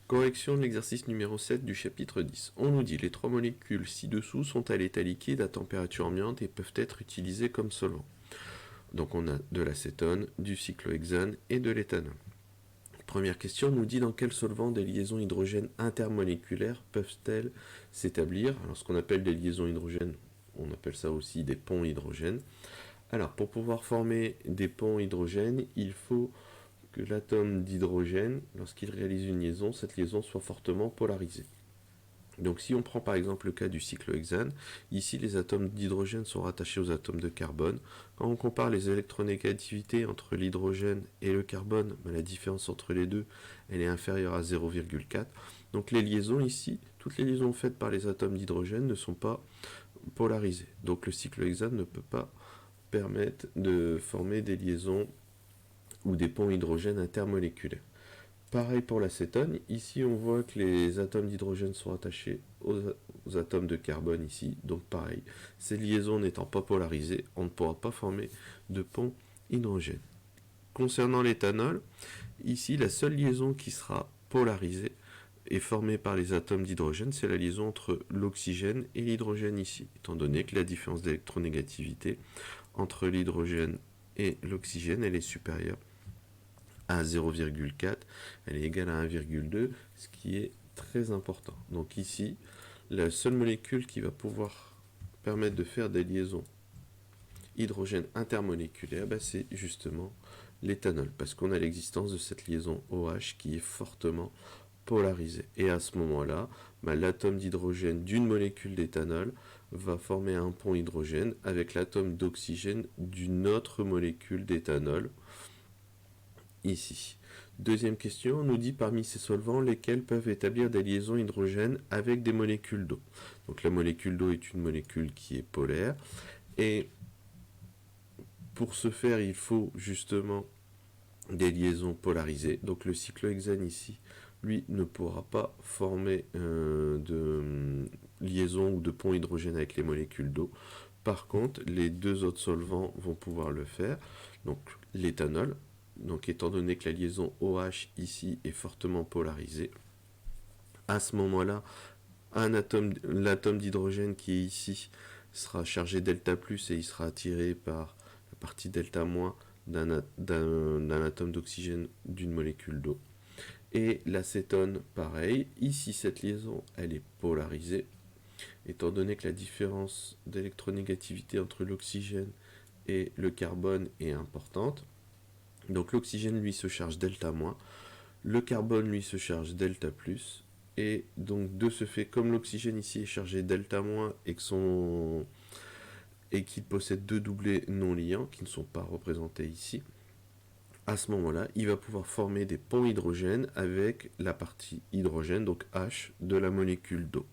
Correction de l'exercice numéro 7 du chapitre 10. On nous dit les trois molécules ci-dessous sont à l'état liquide à température ambiante et peuvent être utilisées comme solvant. Donc on a de l'acétone, du cyclohexane et de l'éthanol. Première question nous dit dans quel solvant des liaisons hydrogène intermoléculaires peuvent-elles s'établir. Alors ce qu'on appelle des liaisons hydrogènes, on appelle ça aussi des ponts hydrogènes. Alors pour pouvoir former des ponts hydrogènes, il faut que l'atome d'hydrogène, lorsqu'il réalise une liaison, cette liaison soit fortement polarisée. Donc si on prend par exemple le cas du cyclohexane, ici les atomes d'hydrogène sont rattachés aux atomes de carbone. Quand on compare les électronégativités entre l'hydrogène et le carbone, la différence entre les deux, elle est inférieure à 0,4. Donc les liaisons ici, toutes les liaisons faites par les atomes d'hydrogène ne sont pas polarisées. Donc le cyclohexane ne peut pas permettre de former des liaisons ou des ponts hydrogène intermoléculaires. Pareil pour l'acétone, ici on voit que les atomes d'hydrogène sont attachés aux atomes de carbone ici, donc pareil, ces liaisons n'étant pas polarisées, on ne pourra pas former de pont hydrogène. Concernant l'éthanol, ici la seule liaison qui sera polarisée et formée par les atomes d'hydrogène, c'est la liaison entre l'oxygène et l'hydrogène ici, étant donné que la différence d'électronégativité entre l'hydrogène et l'oxygène, elle est supérieure à 0,4, elle est égale à 1,2, ce qui est très important. Donc ici, la seule molécule qui va pouvoir permettre de faire des liaisons hydrogène intermoléculaires, c'est justement l'éthanol, parce qu'on a l'existence de cette liaison OH qui est fortement polarisée. Et à ce moment-là, l'atome d'hydrogène d'une molécule d'éthanol va former un pont hydrogène avec l'atome d'oxygène d'une autre molécule d'éthanol, ici. Deuxième question, on nous dit parmi ces solvants, lesquels peuvent établir des liaisons hydrogène avec des molécules d'eau. Donc la molécule d'eau est une molécule qui est polaire, et pour ce faire, il faut justement des liaisons polarisées. Donc le cyclohexane ici, lui, ne pourra pas former de liaison ou de pont hydrogène avec les molécules d'eau. Par contre, les deux autres solvants vont pouvoir le faire. Donc l'éthanol, donc étant donné que la liaison OH ici est fortement polarisée, à ce moment-là, l'atome d'hydrogène qui est ici sera chargé delta plus et il sera attiré par la partie delta moins d'un atome d'oxygène d'une molécule d'eau. Et l'acétone, pareil, ici cette liaison elle est polarisée, étant donné que la différence d'électronégativité entre l'oxygène et le carbone est importante. Donc l'oxygène lui se charge delta moins, le carbone lui se charge delta plus, et donc de ce fait, comme l'oxygène ici est chargé delta moins et qu'il possède deux doublés non liants qui ne sont pas représentés ici, à ce moment-là, il va pouvoir former des ponts hydrogène avec la partie hydrogène, donc H, de la molécule d'eau.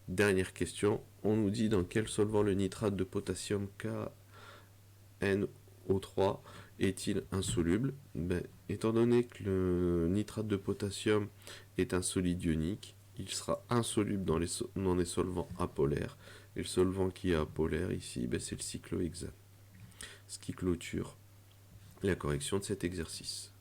Dernière question, on nous dit dans quel solvant le nitrate de potassium KNO3 est-il insoluble? Étant donné que le nitrate de potassium est un solide ionique, il sera insoluble dans les solvants apolaires. Et le solvant qui est apolaire ici, c'est le cyclohexane. Ce qui clôture la correction de cet exercice.